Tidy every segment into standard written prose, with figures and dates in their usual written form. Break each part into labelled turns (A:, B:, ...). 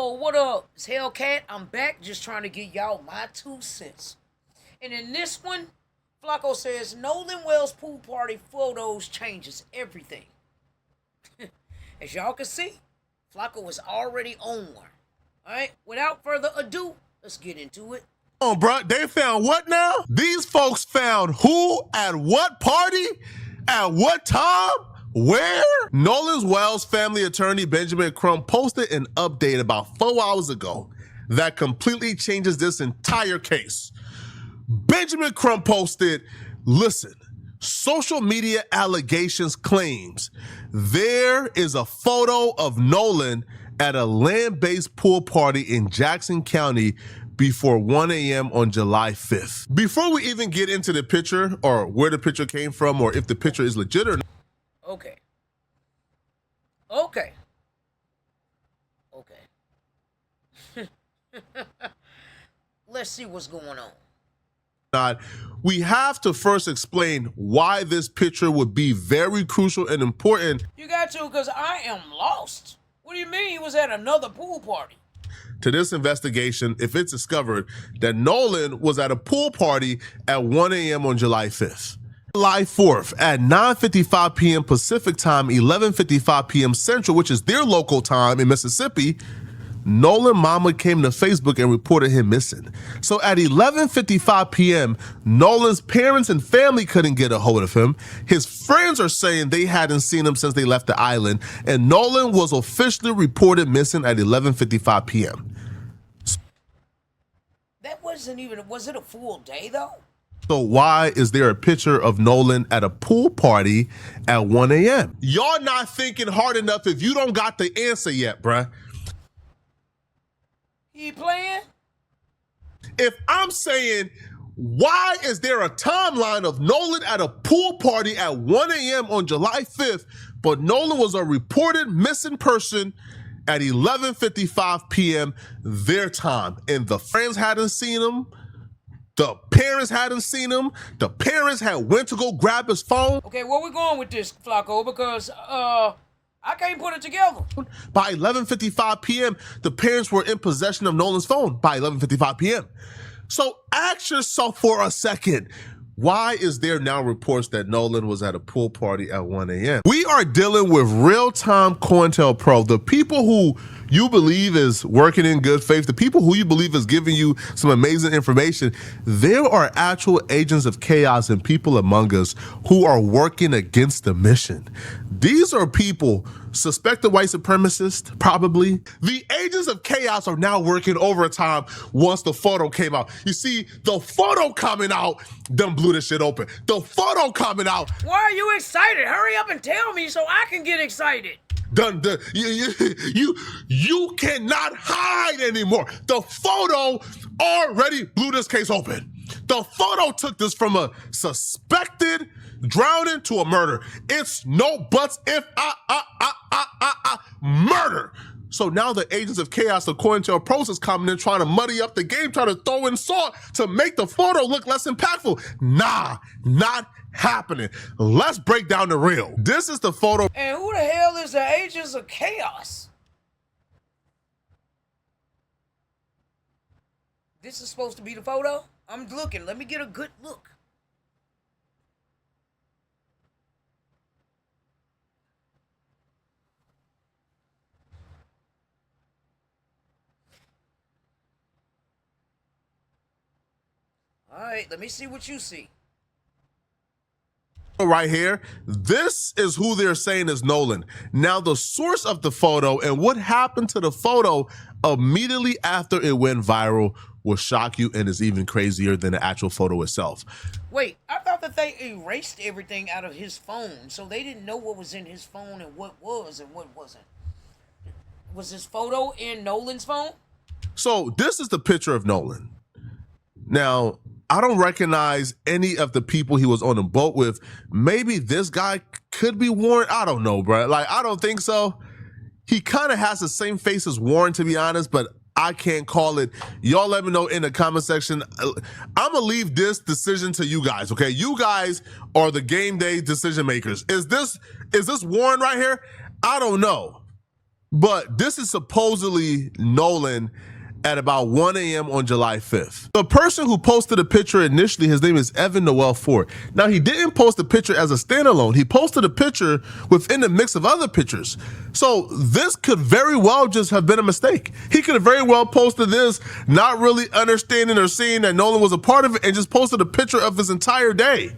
A: Yo, what up? It's Hellkat. I'm back just trying to get y'all my 2 cents. And in this one, Flacco says Nolan Wells pool party photos changes everything. As y'all can see, Flacco is already on one. Alright, without further ado, let's get into it.
B: Oh, bro, they found what now? These folks found who at what party? At what time? Where? Nolan Wells' family attorney Benjamin Crump posted an update about 4 hours ago that completely changes this entire case. Benjamin Crump posted, listen, social media allegations claims there is a photo of Nolan at a land-based pool party in Jackson County before 1 a.m. on July 5th. Before we even get into the picture or where the picture came from or if the picture is legit or not.
A: Okay. Let's see what's going on.
B: We have to first explain why this picture would be very crucial and important.
A: You got to, because I am lost. What do you mean he was at another pool party?
B: To this investigation, if it's discovered that Nolan was at a pool party at 1 a.m. on July 5th. July 4th at 9:55 p.m. Pacific time, 11:55 p.m. Central, which is their local time in Mississippi, Nolan mama came to Facebook and reported him missing. So at 11:55 p.m., Nolan's parents and family couldn't get a hold of him. His friends are saying they hadn't seen him since they left the island, and Nolan was officially reported missing at 11:55 p.m.
A: That wasn't even, was it a full day though?
B: So why is there a picture of Nolan at a pool party at 1 a.m.? Y'all not thinking hard enough if you don't got the answer yet, bruh.
A: He playing?
B: If I'm saying, why is there a timeline of Nolan at a pool party at 1 a.m. on July 5th, but Nolan was a reported missing person at 11:55 p.m. their time, and the friends hadn't seen him, the parents hadn't seen him, the parents had went to go grab his phone.
A: Okay, where we going with this, Flacco? Because, I can't put it together.
B: By 11:55 p.m., the parents were in possession of Nolan's phone by 11:55 p.m. So ask yourself for a second, why is there now reports that Nolan was at a pool party at 1 a.m.? We are dealing with real-time COINTELPRO, the people who you believe is working in good faith, the people who you believe is giving you some amazing information. There are actual agents of chaos and people among us who are working against the mission. These are people, suspected white supremacists, probably. The agents of chaos are now working overtime once the photo came out. You see, the photo coming out done blew this shit open. The photo coming out.
A: Why are you excited? Hurry up and tell me so I can get excited.
B: You cannot hide anymore. The photo already blew this case open. The photo took this from a suspected drowning to a murder. It's no buts if murder. So now the agents of chaos, according to a process, coming in trying to muddy up the game, trying to throw in salt to make the photo look less impactful. Nah, not happening. Let's break down the real. This is the photo.
A: And who the hell is the agents of chaos? This is supposed to be the photo? I'm looking. Let me get a good look. All right, let me see what you see.
B: Right here, this is who they're saying is Nolan. Now, the source of the photo and what happened to the photo immediately after it went viral will shock you and is even crazier than the actual photo itself.
A: Wait, I thought that they erased everything out of his phone, so they didn't know what was in his phone and what was and what wasn't. Was his photo in Nolan's phone?
B: So this is the picture of Nolan. Now, I don't recognize any of the people he was on the boat with. Maybe this guy could be Warren. I don't know, bro. Like, I don't think so. He kind of has the same face as Warren, to be honest, but I can't call it. Y'all let me know in the comment section. I'm gonna leave this decision to you guys, okay? You guys are the game day decision makers. Is this Warren right here? I don't know. But this is supposedly Nolan at about 1 a.m. on July 5th. The person who posted the picture initially, his name is Evan Noel Ford. Now, he didn't post the picture as a standalone. He posted a picture within the mix of other pictures. So this could very well just have been a mistake. He could have very well posted this, not really understanding or seeing that Nolan was a part of it, and just posted a picture of his entire day.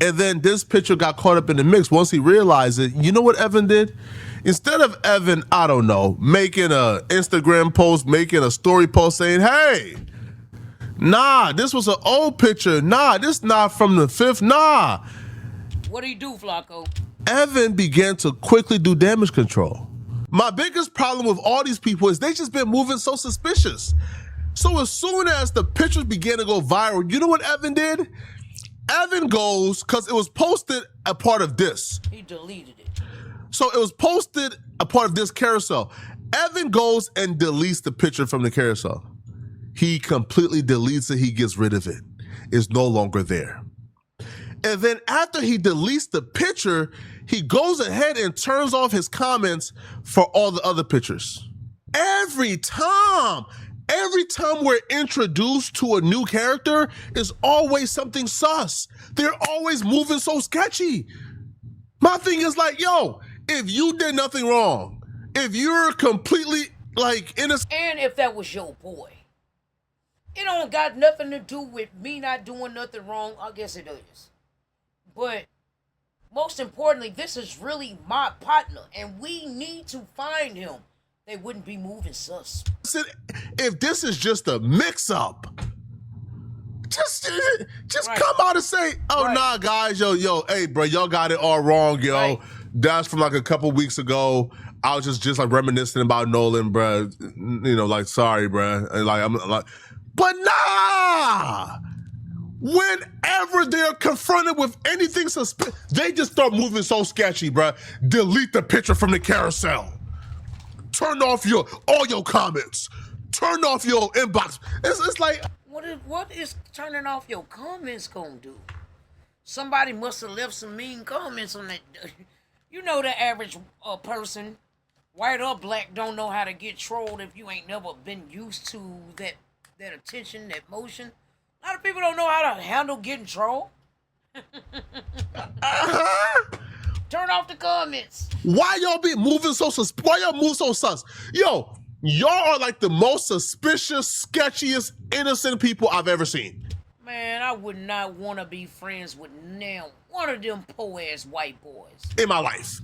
B: And then this picture got caught up in the mix. Once he realized it, you know what Evan did? Instead of Evan, I don't know, making an Instagram post, making a story post saying, hey, nah, this was an old picture. Nah, this not from the 5th. Nah.
A: What do you do, Flacco?
B: Evan began to quickly do damage control. My biggest problem with all these people is they just been moving so suspicious. So as soon as the pictures began to go viral, you know what Evan did? Evan goes, because it was posted a part of this.
A: He deleted it.
B: So it was posted a part of this carousel. Evan goes and deletes the picture from the carousel. He completely deletes it. He gets rid of it. It's no longer there. And then after he deletes the picture, he goes ahead and turns off his comments for all the other pictures. Every time we're introduced to a new character, is always something sus. They're always moving so sketchy. My thing is like, yo, if you did nothing wrong, if you're completely like innocent,
A: and if that was your boy, it don't got nothing to do with me not doing nothing wrong. I guess it is. But most importantly, this is really my partner, and we need to find him. They wouldn't be moving sus.
B: if this is just a mix-up, just
A: Right.
B: come out and say, oh,
A: Right.
B: nah, guys, yo, hey, bro, y'all got it all wrong, yo.
A: Right.
B: That's from like a couple weeks ago. I was just like reminiscing about Nolan, bro. You know, like, sorry, bro. And like, I'm like, but nah. Whenever they're confronted with anything suspicious, they just start moving so sketchy, bro. Delete the picture from the carousel. Turn off all your comments. Turn off your inbox. It's like,
A: What is turning off your comments gonna do? Somebody must have left some mean comments on that. You know, the average person, white or black, don't know how to get trolled if you ain't never been used to that attention, that motion. A lot of people don't know how to handle getting trolled. Turn off the comments.
B: why y'all be moving so why y'all move so sus? Yo, y'all are like the most suspicious, sketchiest, innocent people I've ever seen.
A: Man, I would not want to be friends with now one of them po-ass white boys.
B: In my life.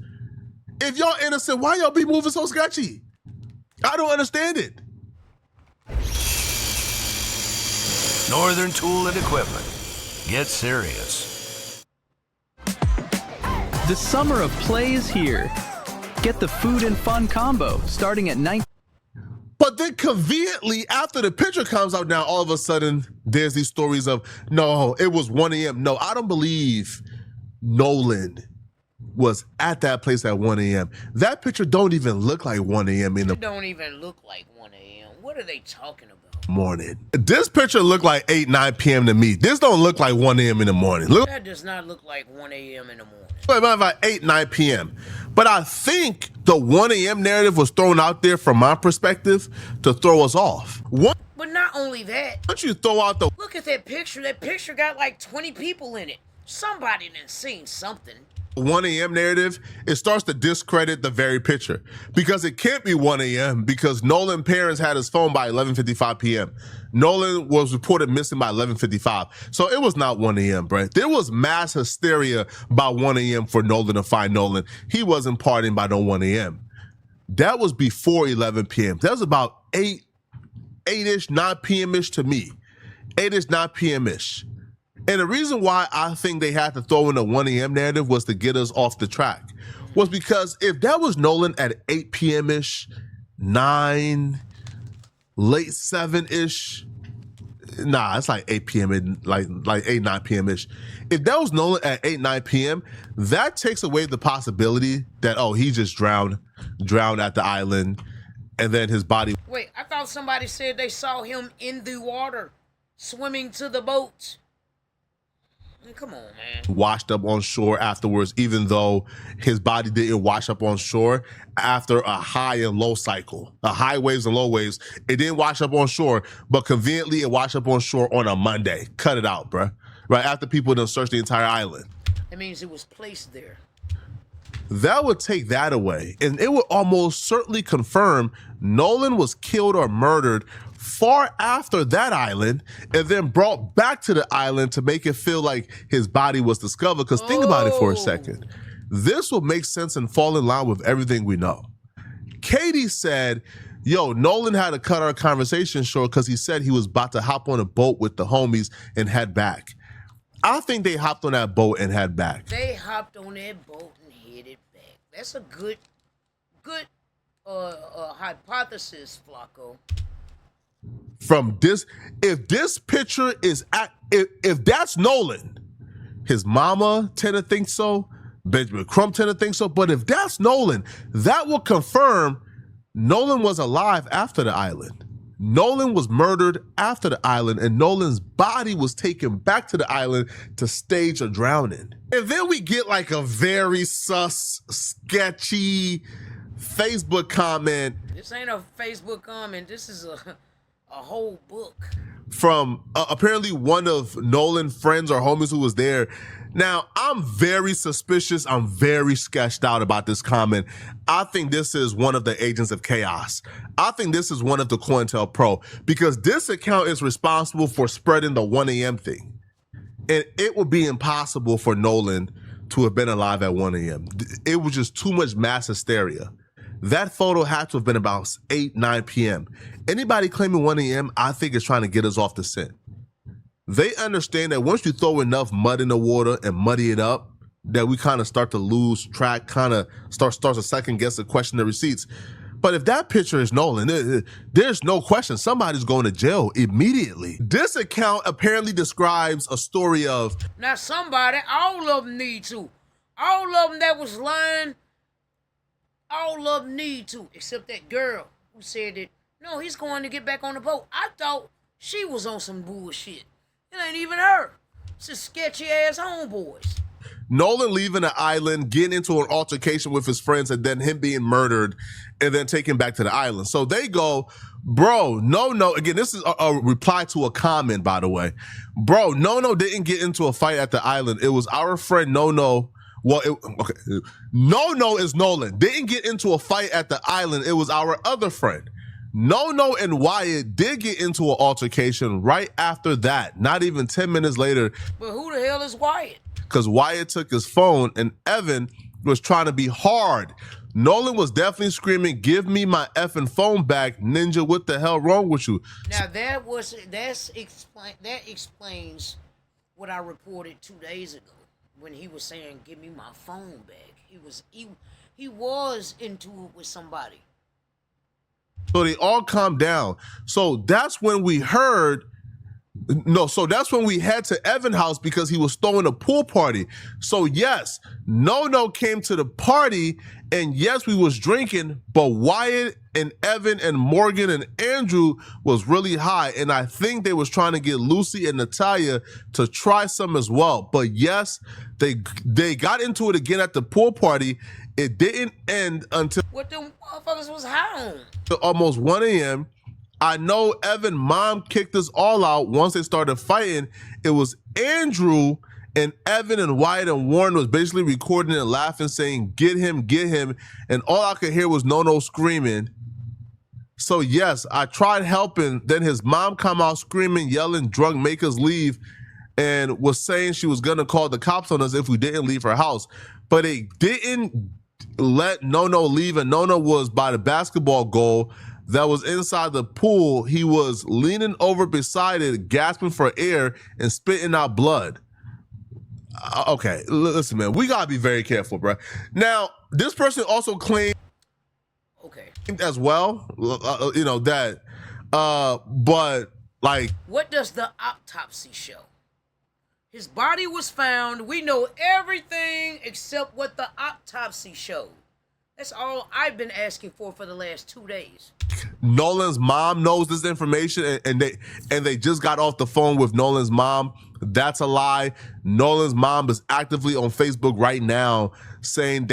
B: If y'all innocent, why y'all be moving so sketchy? I don't understand it.
C: Northern Tool and Equipment. Get serious.
D: The summer of play is here. Get the food and fun combo starting at $19.
B: But then conveniently, after the picture comes out now, all of a sudden, there's these stories of, no, it was 1 a.m. No, I don't believe Nolan was at that place at 1 a.m. That picture don't even look like 1 a.m. in the
A: It don't even look like 1 a.m. What are they talking about?
B: morning. This picture looked like 8, 9 p.m. to me. This don't look like 1 a.m. in the morning. Look,
A: That does not look like 1 a.m. in the morning.
B: about 8, 9 p.m. But I think the 1 a.m. narrative was thrown out there from my perspective to throw us off.
A: But not only that,
B: Once you throw out the
A: look at that picture. That picture got like 20 people in it. Somebody done seen something.
B: 1 a.m. narrative, it starts to discredit the very picture because it can't be 1 a.m. because Nolan parents had his phone by 11:55 p.m. Nolan was reported missing by 11:55. So it was not 1 a.m., bro. There was mass hysteria by 1 a.m. for Nolan to find Nolan. He wasn't partying by no 1 a.m. That was before 11 p.m. That was about 8-ish, 9 p.m.-ish to me. 8-ish, 9 p.m.-ish. And the reason why I think they had to throw in a 1 a.m. narrative was to get us off the track. Was because if that was Nolan at 8 p.m.-ish, 9, late 7-ish, nah, it's like 8 p.m. and like 8, 9 p.m.-ish. If that was Nolan at 8, 9 p.m., that takes away the possibility that, oh, he just drowned at the island, and then his body.
A: Wait, I thought somebody said they saw him in the water, swimming to the boat. Come on, man.
B: Washed up on shore afterwards, even though his body didn't wash up on shore after a high and low cycle, a high waves and low waves. It didn't wash up on shore, but conveniently it washed up on shore on a Monday. Cut it out, bruh. Right after people done searched the entire island.
A: That means it was placed there.
B: That would take that away, and it would almost certainly confirm Nolan was killed or murdered far after that island and then brought back to the island to make it feel like his body was discovered. Because think about it for a second. This will make sense and fall in line with everything we know. Katie said, yo, Nolan had to cut our conversation short because he said he was about to hop on a boat with the homies and head back. I think they hopped on that boat and head back.
A: They hopped on that boat and headed back. That's a good hypothesis, Flacco.
B: From this, if this picture is if that's Nolan, his mama tend to think so, Benjamin Crumb tend to think so, but if that's Nolan, that will confirm Nolan was alive after the island. Nolan was murdered after the island, and Nolan's body was taken back to the island to stage a drowning. And then we get like a very sus, sketchy Facebook comment.
A: This ain't a Facebook comment. This is a whole book.
B: From apparently one of Nolan's friends or homies who was there. Now, I'm very suspicious. I'm very sketched out about this comment. I think this is one of the agents of chaos. I think this is one of the COINTELPRO, because this account is responsible for spreading the 1 a.m. thing. And it would be impossible for Nolan to have been alive at 1 a.m. It was just too much mass hysteria. That photo had to have been about 8, 9 p.m. Anybody claiming 1 a.m., I think is trying to get us off the scent. They understand that once you throw enough mud in the water and muddy it up, that we kind of start to lose track, kind of starts to second guess and question the receipts. But if that picture is Nolan, there's no question somebody's going to jail immediately. This account apparently describes a story of...
A: Now somebody, all of them need to. All of them that was lying, all of them need to, except that girl who said that, no, he's going to get back on the boat. I thought she was on some bullshit. It ain't even her. It's just sketchy ass homeboys.
B: Nolan leaving the island, getting into an altercation with his friends, and then him being murdered, and then taken back to the island. So they go, bro, no. Again, this is a reply to a comment, by the way. Bro, No didn't get into a fight at the island. It was our friend No. Well, okay. No is Nolan. Didn't get into a fight at the island. It was our other friend. No and Wyatt did get into an altercation right after that, not even 10 minutes later.
A: But who the hell is Wyatt?
B: Because Wyatt took his phone and Evan was trying to be hard. Nolan was definitely screaming, give me my effing phone back, Ninja, what the hell wrong with you?
A: Now that explains what I reported 2 days ago when he was saying, give me my phone back. He was into it with somebody.
B: So they all calmed down. So that's when we heard, that's when we head to Evan's house because he was throwing a pool party. So yes, No came to the party, and yes, we was drinking, but Wyatt and Evan and Morgan and Andrew was really high, and I think they was trying to get Lucy and Natalia to try some as well. But yes, they got into it again at the pool party. It didn't end until
A: what them motherfuckers was high on?
B: Almost 1 a.m. I know Evan's mom kicked us all out once they started fighting. It was Andrew and Evan and Wyatt and Warren was basically recording and laughing, saying, get him. And all I could hear was No screaming. So yes, I tried helping. Then his mom come out screaming, yelling, drunk, make us leave, and was saying she was gonna call the cops on us if we didn't leave her house. But they didn't let No leave, and No was by the basketball goal that was inside the pool. He was leaning over beside it, gasping for air and spitting out blood. Okay, listen, man, we gotta be very careful, bro. Now, this person also claimed, as well, but like,
A: what does the autopsy show? His body was found. We know everything except what the autopsy showed. That's all I've been asking for the last 2 days.
B: Nolan's mom knows this information, and they just got off the phone with Nolan's mom. That's a lie. Nolan's mom is actively on Facebook right now saying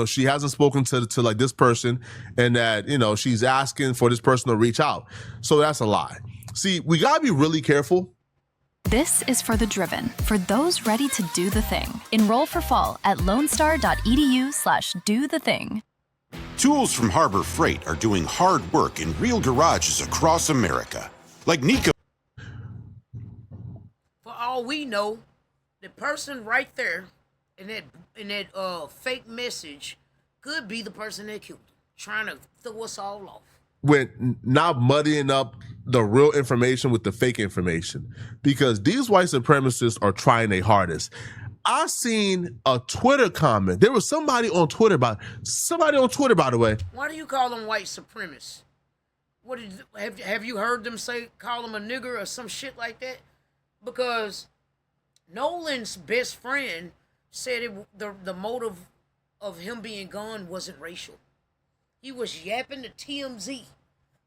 B: she hasn't spoken to like this person, and that she's asking for this person to reach out. So that's a lie. See, we gotta be really careful.
E: This is for the driven, for those ready to do the thing. Enroll for fall at lonestar.edu/do-the-thing.
F: Tools from Harbor Freight are doing hard work in real garages across America. Like Nico.
A: For all we know, the person right there in that fake message could be the person that killed him, trying to throw us all off.
B: When not muddying up the real information with the fake information, because these white supremacists are trying their hardest. I seen a Twitter comment. There was somebody on Twitter, by the way.
A: Why do you call them white supremacists? Have you heard them call them a nigger or some shit like that? Because Nolan's best friend said the motive of him being gone wasn't racial. He was yapping to TMZ.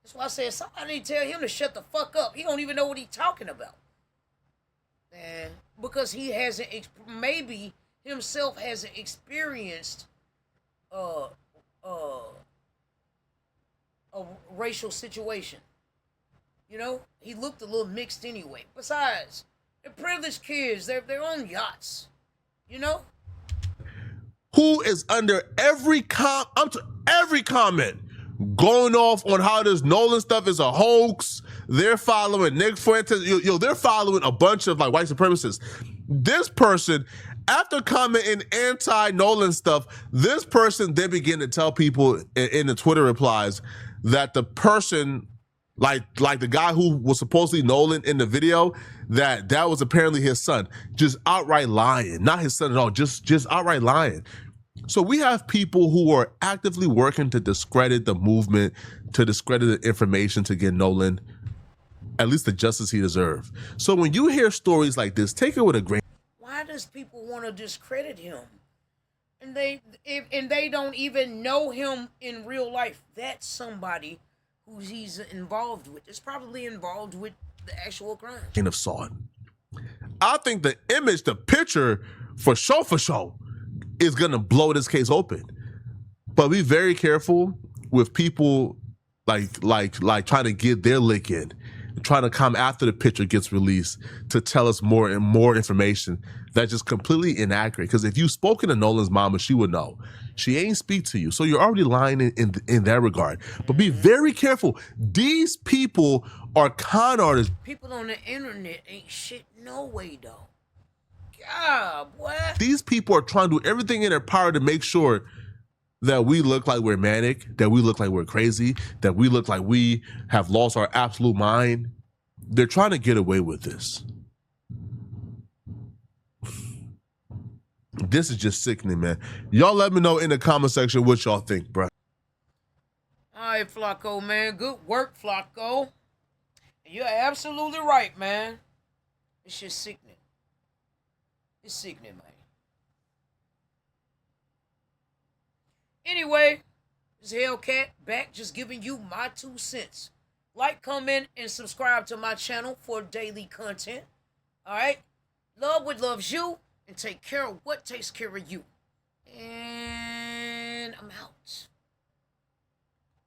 A: That's why I said somebody need to tell him to shut the fuck up. He don't even know what he's talking about. Man, because he hasn't, maybe himself hasn't experienced a racial situation. He looked a little mixed anyway. Besides, they're privileged kids. They're on yachts.
B: Who is under every comment going off on how this Nolan stuff is a hoax. They're following Nick Fuentes. They're following a bunch of like white supremacists. This person, after commenting anti-Nolan stuff, this person then began to tell people in the Twitter replies that the person, like the guy who was supposedly Nolan in the video, that was apparently his son. Just outright lying. Not his son at all, just outright lying. So we have people who are actively working to discredit the movement, to discredit the information, to get Nolan at least the justice he deserves. So when you hear stories like this, take it with a grain.
A: Why does people want to discredit him? And they don't even know him in real life. That's somebody who he's involved with. Is probably involved with the actual crime.
B: Of salt. I think the image, the picture, for sure, is gonna blow this case open. But be very careful with people like trying to get their lick in, trying to come after the picture gets released to tell us more and more information that's just completely inaccurate. Because if you've spoken to Nolan's mama, she would know. She ain't speak to you, so you're already lying in that regard. But be very careful. These people are con artists.
A: People on the internet ain't shit no way though. God, what?
B: These people are trying to do everything in their power to make sure that we look like we're manic, that we look like we're crazy, that we look like we have lost our absolute mind. They're trying to get away with this. This is just sickening, man. Y'all let me know in the comment section what y'all think, bro.
A: All right, Flacco, man. Good work, Flacco. You're absolutely right, man. It's just sickening. It's sickening, man. Anyway, this is Hellkat back just giving you my 2 cents. Like, comment, and subscribe to my channel for daily content. Alright? Love what loves you, and take care of what takes care of you. And I'm out.